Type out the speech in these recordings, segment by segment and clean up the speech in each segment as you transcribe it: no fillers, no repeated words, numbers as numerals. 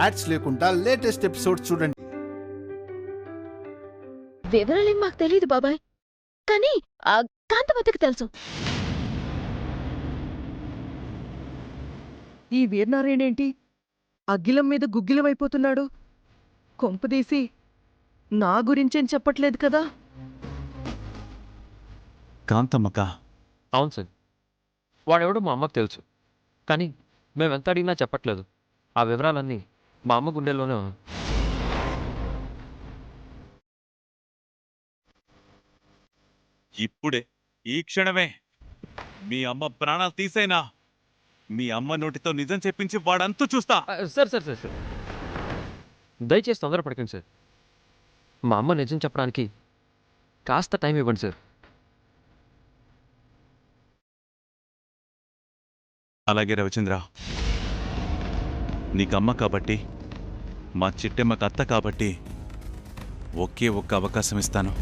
Ads లేకుండా latest episodes చూడండి. వివరాలేం మాకు తెలియదు బాబాయ్, కానీ ఆ కాంతమతికి తెలుసు. ఈ వీరనారాయణేంటి అగ్గిలం మీద గుగ్గిలమైపోతున్నాడు? కొంపదీసి నా గురించేం చెప్పట్లేదు కదా? కాంతమ్మక? అవును సార్, వాడెవడో మా అమ్మకు తెలుసు, కానీ మేమెంత అడిగినా చెప్పట్లేదు. ఆ వివరాలన్నీ మా అమ్మ గుండెల్లోనే ఉన్నాయి. ఇప్పుడే, ఈ క్షణమే మీ అమ్మ ప్రాణాలు తీసేనా? మీ అమ్మ నోటితో నిజం చెప్పించి వాడంతూ చూస్తా. సార్ సార్ సార్ సార్ దయచేసి తొందరపడకండి సార్. మా అమ్మ నిజం చెప్పడానికి కాస్త టైం ఇవ్వండి సార్. అలాగే రవిచంద్ర, నీకమ్మ కాబట్టి, మా చిట్టెమ్మకు అత్త కాబట్టి ఒకే ఒక్క అవకాశం ఇస్తాను.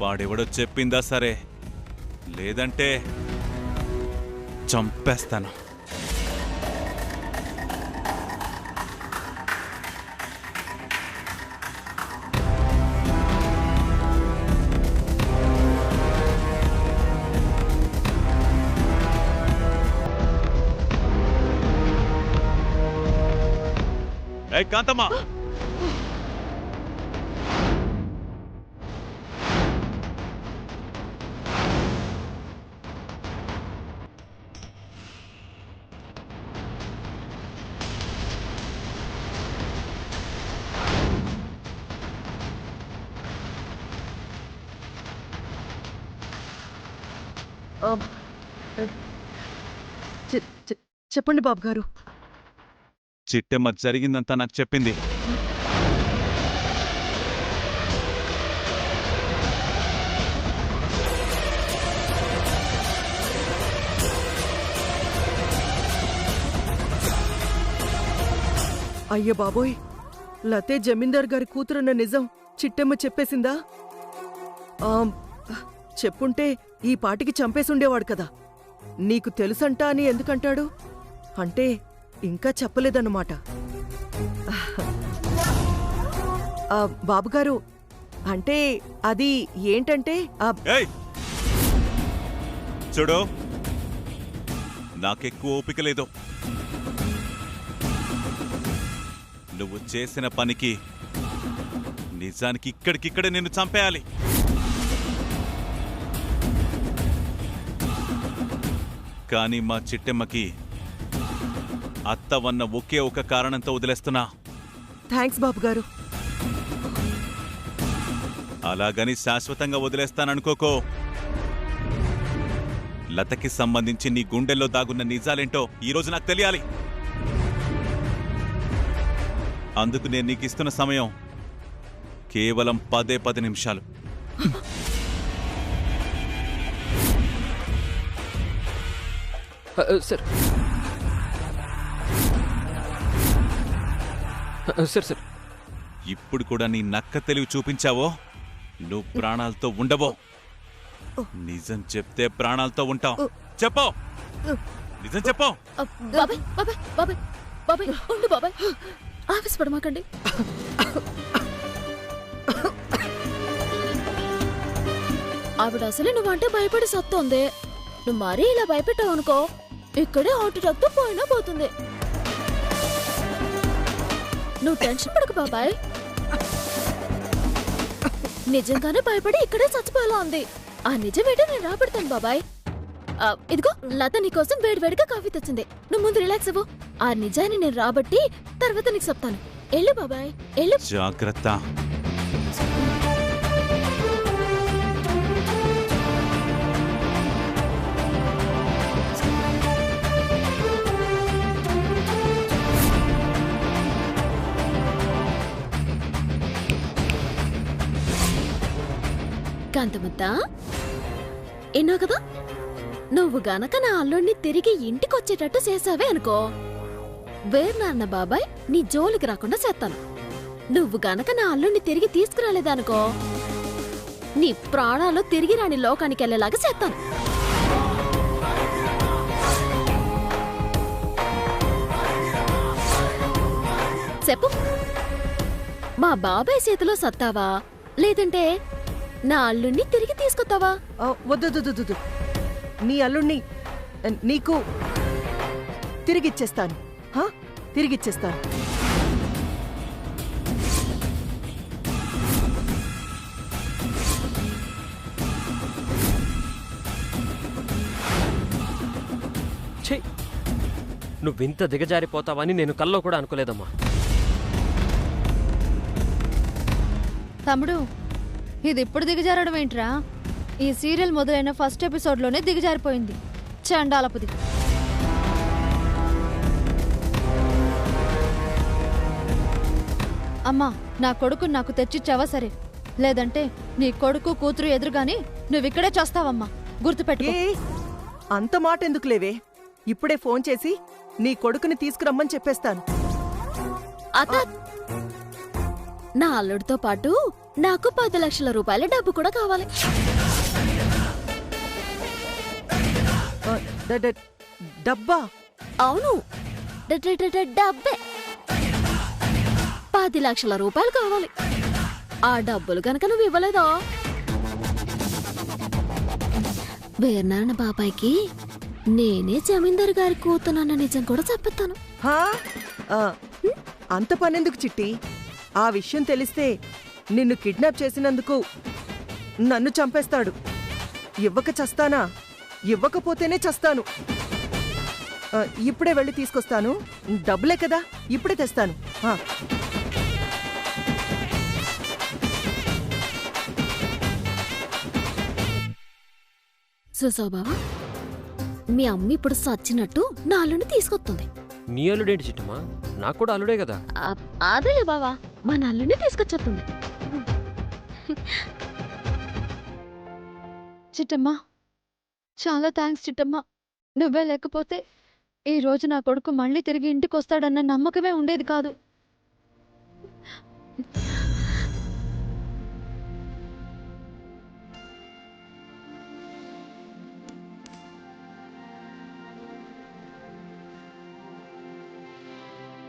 వాడెవడో చెప్పిందా సరే, లేదంటే చంపేస్తాను. ఏ కాంతమ్మ, చెప్పండి బాబు గారు. చిట్టెమ్మ జరిగిందంతా నాకు చెప్పింది. అయ్య బాబోయ్, లతే జమీందార్ గారి కూతురన్న నిజం చిట్టెమ్మ చెప్పేసిందా? చెప్పుంటే ఈ పాటికి చంపేసుండేవాడు కదా. నీకు తెలుసంటా అని ఎందుకంటాడు? అంటే ఇంకా చెప్పలేదన్నమాట. బాబుగారు, అంటే అది ఏంటంటే చూడు, నాకెక్కువ ఓపిక లేదు. నువ్వు చేసిన పనికి నిజానికి ఇక్కడికిక్కడే నిన్ను చంపేయాలి. కానీ మా చిట్టెమ్మకి అత్త వన్న ఒకే ఒక కారణంతో వదిలేస్తున్నా. థ్యాంక్స్ బాబుగారు. అలాగని శాశ్వతంగా వదిలేస్తాననుకోకో. లతకి సంబంధించి నీ గుండెల్లో దాగున్న నిజాలేంటో ఈరోజు నాకు తెలియాలి. అందుకు నేను నీకు ఇస్తున్న సమయం కేవలం 10 నిమిషాలు. సార్ సార్ సార్ ఇప్పుడు కూడా నీ నక్క తెలివి చూపించావో నువ్వు ప్రాణాలతో ఉండవో. నిజం చెప్తే ప్రాణాలతో ఉంటావు. చెప్పు, నిజం చెప్పు. బాబాయ్ బాబాయ్ బాబాయ్ బాబాయ్ ఉండు బాబాయ్, ఆవేశపడమాకండి. ఆవిడ అసలే నువ్వంటే భయపడి సత్తోంది. నువ్వు మరీ ఇలా భయపెట్టావు అనుకో, ఇక్కడే హార్ట్ అటాక్ తో పోయినా పోతుంది. నువ్వు టెన్షన్ పడకు బాబాయ్, నిజంగానే భయపడి ఇక్కడే చచ్చిపోయేలా ఉంది. ఆ నిజమేంటో నేను రాబెడతాను బాబాయ్. ఇదిగో లత నీకోసం వేడివేడిగా కాఫీ తెచ్చింది. నువ్వు ముందు రిలాక్స్ అవ్వు. ఆ నిజాన్ని నేను రాబట్టి తర్వాత నీకు చెప్తాను. ఎల్లు బాబాయ్, ఎల్లు. జాగ్రత్త. కాంతమత్తా, ఎన్నో కదా, నువ్వు గనక నా అల్లుడిని తిరిగి ఇంటికొచ్చేటట్టు చేసావే అనుకో, వేర్నాన్న బాబాయ్ నీ జోలికి రాకుండా చేస్తాను. నువ్వు గనక నా అల్లుడిని తిరిగి తీసుకురాలేదనుకో, నీ ప్రాణాలు తిరిగి రాని లోకానికి వెళ్ళేలాగా చేస్తాను. చెప్పు, మా బాబాయ్ చేతిలో సత్తావా లేదంటే నా అల్లుణ్ణి తిరిగి తీసుకొస్తావా? వద్దు, నీ అల్లుణ్ణి నీకు తిరిగిచ్చేస్తాను. తిరిగిచ్చేస్తాను. ఛీ, నువ్వింత దిగజారిపోతావని నేను కల్లో కూడా అనుకోలేదమ్మా. తమ్ముడు, ఇది ఇప్పుడు దిగజారడం ఏంట్రా? ఈ సీరియల్ మొదలైన ఫస్ట్ ఎపిసోడ్లోనే దిగజారిపోయింది. చండాలపుది. అమ్మా, నా కొడుకు నాకు తెచ్చిచ్చావా సరే, లేదంటే నీ కొడుకు కూతురు ఎదురుగాని నువ్విక్కడే చేస్తావమ్మా. గుర్తుపెట్టుకో. అంత మాట ఎందుకు లేవే, ఇప్పుడే ఫోన్ చేసి నీ కొడుకుని తీసుకురమ్మని చెప్పేస్తాను. అత్త, నా అల్లుడితో పాటు నాకు 10 లక్షల రూపాయల డబ్బు కూడా కావాలి. డబ్బా? అవును, డబ్బే. 10 లక్షల రూపాయలు కావాలి. ఆ డబ్బులు కనుక నువ్వు ఇవ్వలేదో వీరనారాయణ బాబాయ్కి నేనే జమీందారు గారి కూతునన్న నిజం కూడా చెప్పేస్తాను. అంత పనెందుకు చిట్టి? ఆ విషయం తెలిస్తే నిన్ను కిడ్నాప్ చేసినందుకు నన్ను చంపేస్తాడు. ఇవ్వక చస్తానా? ఇవ్వకపోతేనే చస్తాను. ఇప్పుడే వెళ్ళి తీసుకొస్తాను. డబ్బులే కదా, ఇప్పుడే తెస్తాను. చూసావు బావా, మీ అమ్మ ఇప్పుడు సచ్చినట్టు నా అల్లుడిని తీసుకొస్తుంది. నీ అల్లుడేంటి చిట్టమ్మా? నాకు కూడా అల్లుడే కదా. అదేలే బావా, మా అల్లుడిని తీసుకొచ్చేస్తుంది. చిట్టమ్మా, చాలా థ్యాంక్స్ చిట్టమ్మా. నువ్వే లేకపోతే ఈ రోజు నా కొడుకు మళ్ళీ తిరిగి ఇంటికి వస్తాడన్న నమ్మకమే ఉండేది కాదు.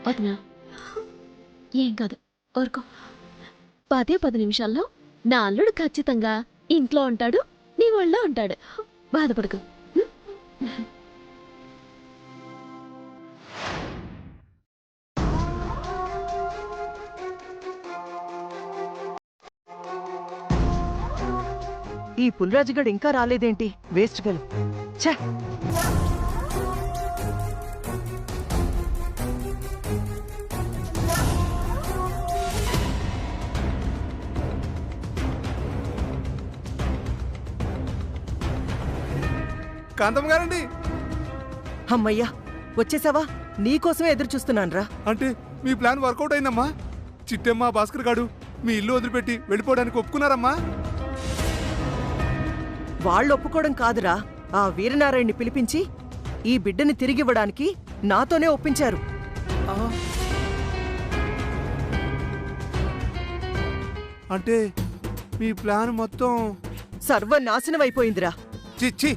వదినా, ఏం కాదు, ఊరుకో. 10 నిమిషాల్లో నా అల్లుడు ఖచ్చితంగా ఇంట్లో ఉంటాడు, నీ ఒళ్ళో ఉంటాడు. బాధపడకు. ఈ పుల్రాజుగడు ఇంకా రాలేదేంటి? వేస్ట్ గలు. ఛే! కాంతమ్మ గారండి. అమ్మయ్యా, వచ్చేసావా? నీకోసమే ఎదురు చూస్తున్నానురా. అంటే మీ ప్లాన్ వర్కౌట్ అయిందమ్మా. చిట్టమ్మ, భాస్కర్ గాడు మీ ఇల్లు వదిలిపెట్టి వెళ్ళిపోవడానికి ఒప్పుకున్నారమ్మా. వాళ్ళు ఒప్పుకోవడం కాదురా, ఆ వీరనారాయణ్ణి పిలిపించి ఈ బిడ్డని తిరిగివ్వడానికి నాతోనే ఒప్పించారు. అంటే మీ ప్లాన్ మొత్తం సర్వనాశనమైపోయిందిరా. చిచ్చి,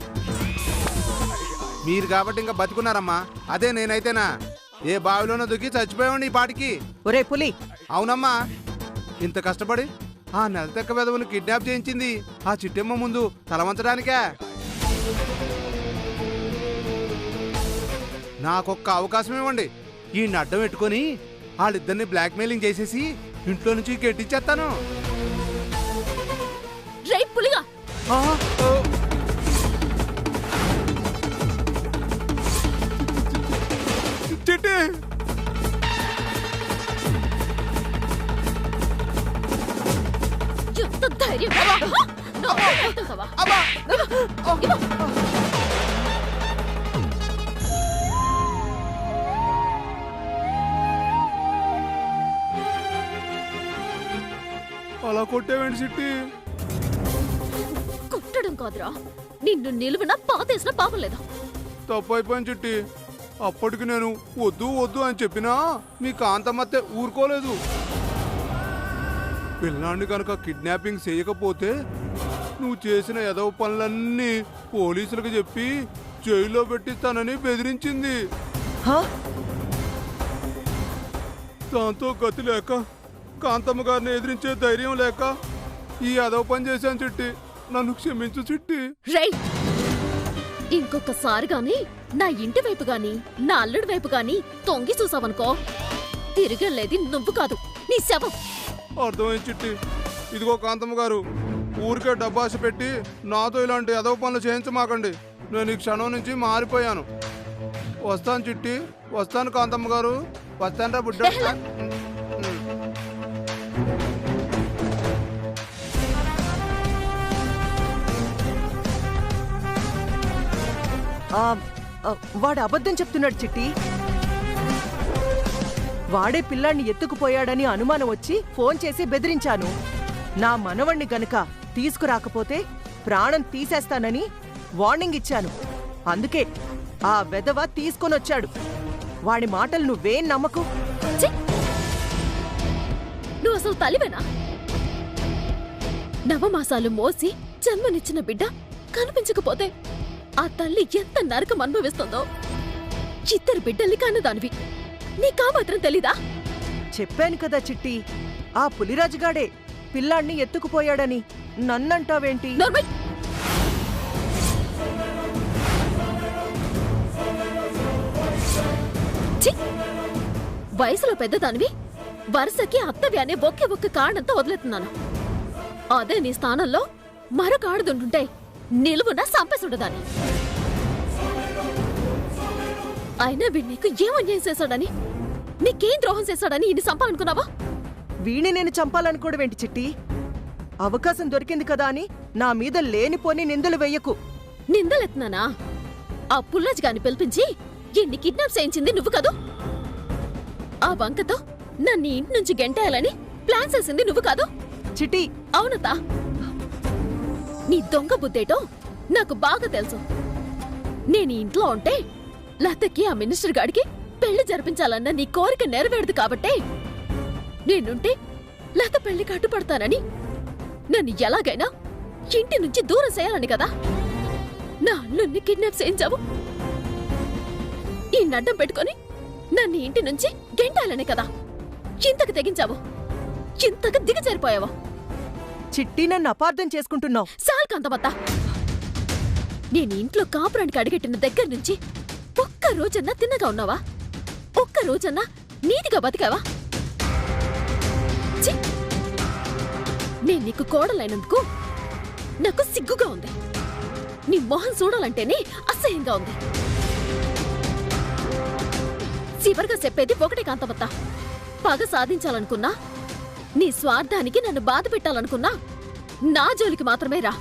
మీరు కాబట్టి ఇంకా బతుకున్నారమ్మా. అదే నేనైతేనా ఏ బావిలోనో దుక్కి చచ్చిపోయామండి ఈ పాటికి. ఒరే పులి! అవునమ్మా, ఇంత కష్టపడి ఆ నెలతెక్క వెధవుని కిడ్నాప్ చేయించింది ఆ చిట్టమ్మ ముందు తలవంచడానికే. నాకొక్క అవకాశం ఇవ్వండి. ఈ అడ్డం పెట్టుకొని వాళ్ళిద్దరిని బ్లాక్మెయిలింగ్ చేసేసి ఇంట్లో నుంచి కెట్టించేస్తాను. రేయ్ పులిగా, చిట్టి, ఎంత ధైర్యం! అలా కొట్టేవేంటి చిట్టి? కొట్టడం కాదురా, నిన్ను నిలువున పాతేసిన పాపం లేదా? తప్పు అయిపోయింది చిట్టి. అప్పటికి నేను వద్దు వద్దు అని చెప్పినా మీ కాంతమ్మత్తే ఊరుకోలేదు. పిల్లాన్ని కనుక కిడ్నాపింగ్ చేయకపోతే నువ్వు చేసిన ఎదవ పనులన్నీ పోలీసులకు చెప్పి జైల్లో పెట్టిస్తానని బెదిరించింది. దాంతో గతి లేక కాంతమ్మ గారిని ఎదిరించే ధైర్యం లేక ఈ అదవ పని చేశాను చిట్టి. నన్ను క్షమించు చిట్టి. రై ఇంకొకసారి గాని నా ఇంటి వైపు గాని నా అల్లుడి వైపు గాని తొంగి చూసావనుకో తిరిగెళ్ళేది నువ్వు కాదు నీ శవం. అర్థమైంది చిట్టి. ఇదిగో కాంతమ్మ గారు, ఊరికే డబ్బాశ పెట్టి నాతో ఇలాంటి అదవ పనులు చేయించమాకండి. నేను ఈ క్షణం నుంచి మారిపోయాను. వస్తాను చిట్టి, వస్తాను కాంతమ్మ గారు, వస్తాను రా బుడ్డ. వాడు అబద్ధం చెప్తున్నాడు చిట్టి. వాడే పిల్లాన్ని ఎత్తుకుపోయాడని అనుమానం వచ్చి ఫోన్ చేసి బెదిరించాను. నా మనవణ్ణి గనక తీసుకురాకపోతే ప్రాణం తీసేస్తానని వార్నింగ్ ఇచ్చాను. అందుకే ఆ వెధవ తీసుకొనొచ్చాడు. వాడి మాటలు నువ్వేం నమ్మకు. ఛీ! నువ్వు అసలు తల్లివేనా? నవమాసాలు మోసి జన్మనిచ్చిన బిడ్డ కనిపించకపోతే ఆ తల్లి ఎంత నరకం అనుభవిస్తుందో. ఇద్దరు బిడ్డల్ని కన్నదానివి, నీకా మాత్రం తెలీదా? చెప్పాను కదా చిట్టి, ఆ పులిరాజుగాడే పిల్లాన్ని ఎత్తుకుపోయాడని. నన్నంటావేంటి? నోర్మై! ఛీ! వయసులో పెద్దదానివి వరుసకి అత్తవి అనే ఒక్క కారణంతో వదులుతున్నాను. అదే నీ స్థానంలో మరొక ఆడదుంటుంటే నిలువున సంపేసుండదాన్ని. అయినా వీడు నీకు ఏం అన్యాయం చేశాడని, నీకేం ద్రోహం చేశాడని ఇన్ని సంపాలనుకున్నావా? వీణి నేను చంపాలనుకోవడమేంటి చిట్టి? అవకాశం దొరికింది కదా అని నా మీద లేనిపోని నిందలు వెయ్యకు. నిందలెత్తున్నానా? ఆ పుల్లజ్ గాని పిలిపించి ఎన్ని కిడ్నాప్ చేయించింది నువ్వు కదూ. ఆ వంకతో నన్ను ఇంటి నుంచి గెంటేయాలని ప్లాన్ చేసింది నువ్వు కాదు. చిట్టి, అవునతా, నీ దొంగ బుద్ధేటో నాకు బాగా తెలుసు. నేను ఇంట్లో ఉంటే లతకి ఆ మినిస్టర్ గాడికి పెళ్లి జరిపించాలన్న నీ కోరిక నెరవేరదు కాబట్టే నేనుంటే లత పెళ్లి కట్టుపడతానని నన్ను ఎలాగైనా ఇంటి నుంచి దూరం చేయాలని కదా నా అల్లుణ్ణి కిడ్నాప్ చేయించావు. ఈ నడ్డం పెట్టుకొని నన్ను ఇంటి నుంచి గెంటాలనే కదా ఇంతకు తెగించావు, ఇంతకు దిగజారిపోయావా? చిట్టి, నన్ను అపార్థం చేసుకుంటున్నావు. సాల్ కాంతమత్త, నేను ఇంట్లో కాపురానికి అడిగెట్టిన దగ్గర నుంచి ఒక్క రోజన్నా తిన్నగా ఉన్నావా? ఒక్క రోజన్నా నీతిగా బతికావా? ఛీ! నేను నీకు కోడలైనందుకు నాకు సిగ్గుగా ఉంది. నీ మొహం చూడాలంటేనే అసహ్యంగా ఉంది. చివరిగా చెప్పేది ఒకటే కాంతమత్త, పగ సాధించాలనుకున్నా, నీ స్వార్థానికి నన్ను బాధ పెట్టాలనుకున్నా నా జోలికి మాత్రమే రా.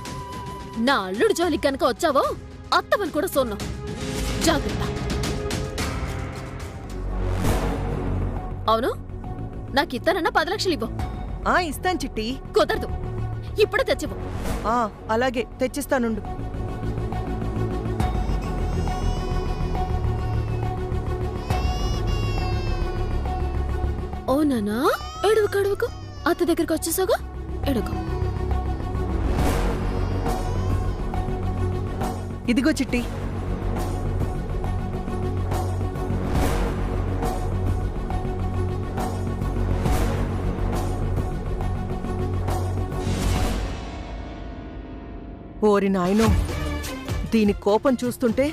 నా అల్లుడు జోలికి గనక వచ్చావో అత్తవని కూడా సోన్ను. జాగ్రత్త. అవును, నాకిత్తనన్నా 10 లక్షలు ఇవ్వు. ఇస్తాను చిట్టి. కుదరదు, ఇప్పుడే తెచ్చివ్వు. అలాగే తెచ్చిస్తానుండు. ఓ నానా, ఎడువుకు అడువుకు, అత్త దగ్గరికి వచ్చేసాగా, ఎడుకు. ఇదిగో చిట్టి. ఓరి నాయనో, దీని కోపం చూస్తుంటే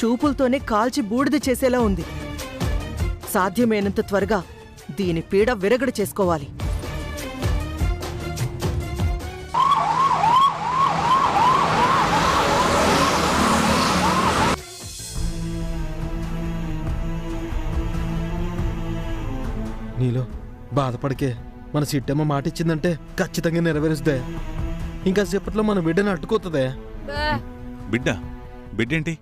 చూపులతోనే కాల్చి బూడిద చేసేలా ఉంది. సాధ్యమైనంత త్వరగా దీని పీడ విరగడ చేసుకోవాలి. నీలో బాధపడకే. మన సిట్టమ్మ మాట ఇచ్చిందంటే ఖచ్చితంగా నెరవేరుస్తే ఇంకా సేపట్లో మన బిడ్డను అట్టుకోతుందే. బిడ్డ? బిడ్డేంటి?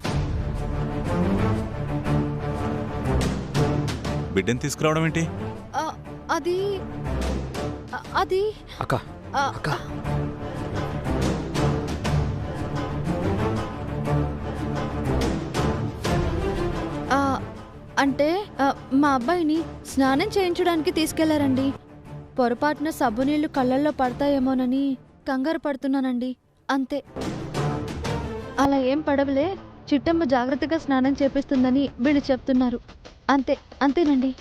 బిడ్డని తీసుకురావడం ఏంటి? అది అది అక్క అక్క, అంటే మా అబ్బాయిని స్నానం చేయించడానికి తీసుకెళ్లారండి. పొరపాటున సబ్బు నీళ్లు కళ్ళల్లో పడతాయేమోనని కంగారు పడుతున్నానండి, అంతే. అలా ఏం పడవలే, చిట్టమ్మ జాగ్రత్తగా స్నానం చేపిస్తుందని వీళ్ళు చెప్తున్నారు, అంతే. అంతేనండి.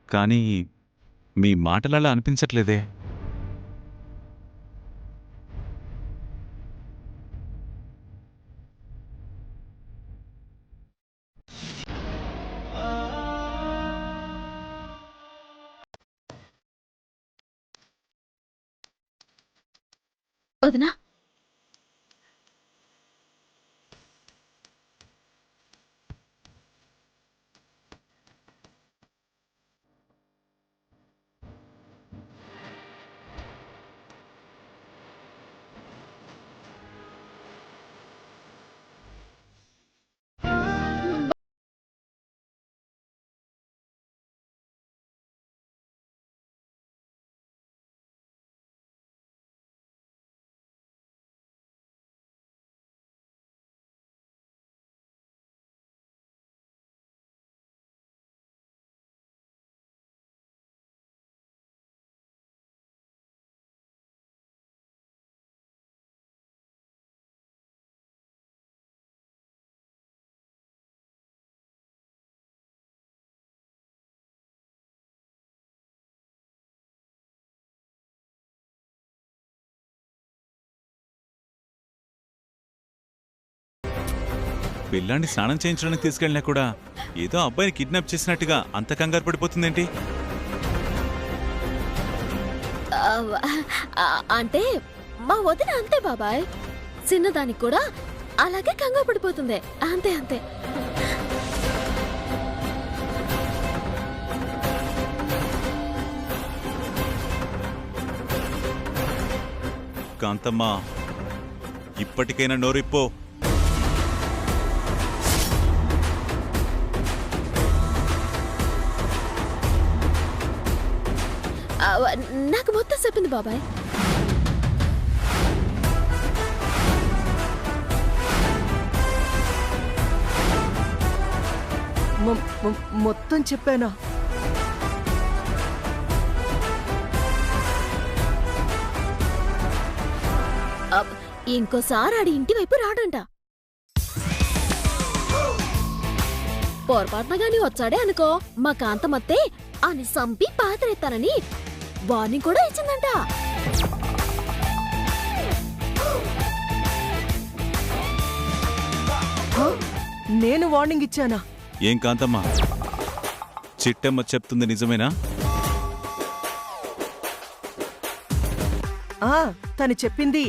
కానీ మీ మాటలలా అనిపించట్లేదే. వదినా పిల్లాన్ని స్నానం చేయించడానికి తీసుకెళ్ళినా కూడా ఏదో అబ్బాయిని కిడ్నాప్ చేసినట్టుగా అంత కంగారు పడిపోతుందేంటి? అంటే మా వదిన అంతే బాబాయ్, చిన్నదానికి కూడా అలాగే కంగారు పడిపోతుంది. అంతే అంతే. కాంతమ్మ, ఇప్పటికైనా నోరిప్పో. నాకు మొత్తం చెప్పింది బాబాయ్. మొత్తం చెప్పానా? ఇంకోసారి ఆడి ఇంటి వైపు రాడంట. పొరపాటున గాని వచ్చాడే అనుకో, మా కాంతమత్తే అని సంపి పాతరెత్తానని వార్నింగ్ కూడా ఇచ్చిందంట. నేను వార్నింగ్ ఇచ్చానా? ఏం కాంతమ్మ, చిట్టమ్మ చెప్తుంది నిజమేనా? తను చెప్పింది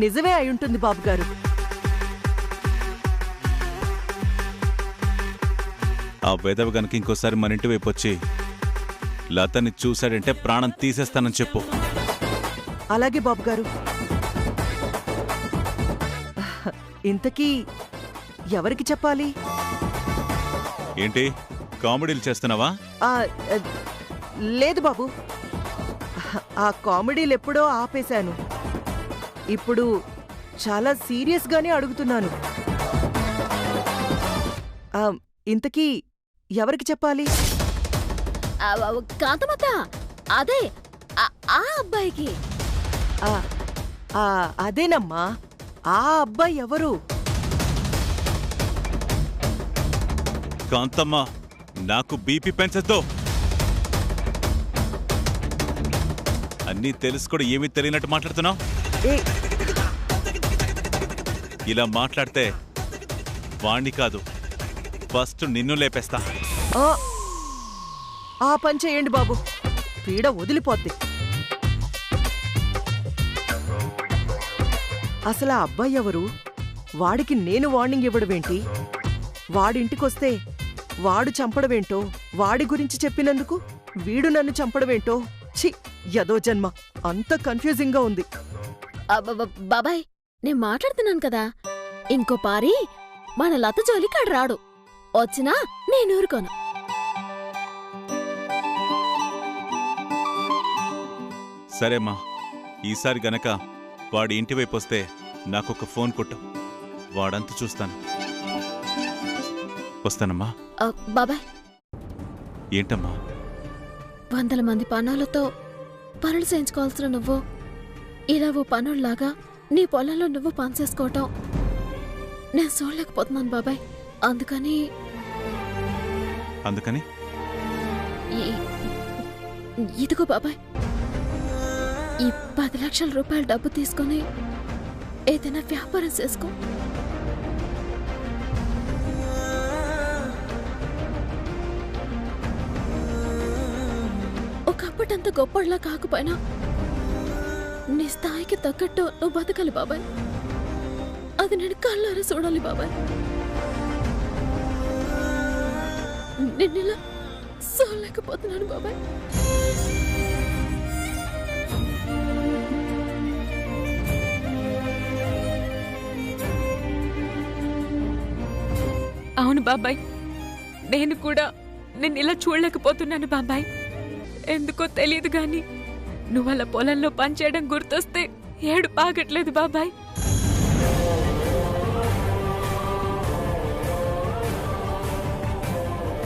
నిజమే అయి బాబు గారు. ఆ వెధవ గనక ఇంకోసారి మన ఇంటి వైపు వచ్చి లతని చూశాడంటే ప్రాణం తీసేస్తానని చెప్పు. అలాగే బాబు గారు. ఇంతకీ ఎవరికి చెప్పాలి? ఏంటి కామెడీలు చేస్తున్నావా? లేదు బాబు, ఆ కామెడీలు ఎప్పుడో ఆపేశాను. ఇప్పుడు చాలా సీరియస్గానే అడుగుతున్నాను. ఇంతకీ ఎవరికి చెప్పాలి? కాంతమత్త, అదే ఆ అబ్బాయికి. అదేనమ్మా, ఆ అబ్బాయి ఎవరు? కాంతమ్మ, నాకు బీపీ పెంచద్దు. అన్నీ తెలుసు కూడా ఏమీ తెలియనట్టు మాట్లాడుతున్నావు. ఇలా మాట్లాడితే వాణ్ణి కాదు, ఫస్ట్ నిన్ను లేపేస్తా. ఆ పని చేయండి బాబు, పీడ వదిలిపోద్ది. అసలు ఆ అబ్బాయి ఎవరు? వాడికి నేను వార్నింగ్ ఇవ్వడమేంటి? వాడింటికొస్తే వాడు చంపడమేంటో, వాడి గురించి చెప్పినందుకు వీడు నన్ను చంపడమేంటో. ఛీ, యదో జన్మ. అంత కన్ఫ్యూజింగ్ గా ఉంది. బాబాయ్, నేను మాట్లాడుతున్నాను కదా, ఇంకో పారి మన లత జోలికాడు రాడు. వచ్చినా నేను ఊరుకోను. సరేమ్మా, ఈసారి గనక వాడి ఇంటి వైపు వస్తే నాకొక ఫోన్ కొట్టు, వాడంతా చూస్తాను. వస్తానమ్మా. బాబాయ్, ఏంటమ్మా? 100 మంది పనులతో పనులు చేయించుకోవాల్సిన నువ్వు ఇలా ఓ పనుల్లాగా నీ పొలంలో నువ్వు పని చేసుకోవటం నేను చూడలేకపోతున్నాను బాబాయ్. అందుకని అందుకని ఇదిగో బాబాయ్, ఈ 10 లక్షల రూపాయల డబ్బు తీసుకొని ఏదైనా వ్యాపారం చేసుకో. ఒకప్పటంత గొప్పలా కాకపోయినా నీ స్థాయికి తగ్గట్టు నువ్వు బతకాలి బాబాయ్. అది నేను కళ్ళారా చూడాలి బాబాయ్. నిన్నెలా చూడలేకపోతున్నాను బాబాయ్. అవును బాబాయ్, నేను కూడా నేను ఇలా చూడలేకపోతున్నాను బాబాయ్. ఎందుకో తెలియదు గాని నువ్వు అలా పొలంలో పనిచేయడం గుర్తొస్తే ఏడు పాగట్లేదు బాబాయ్.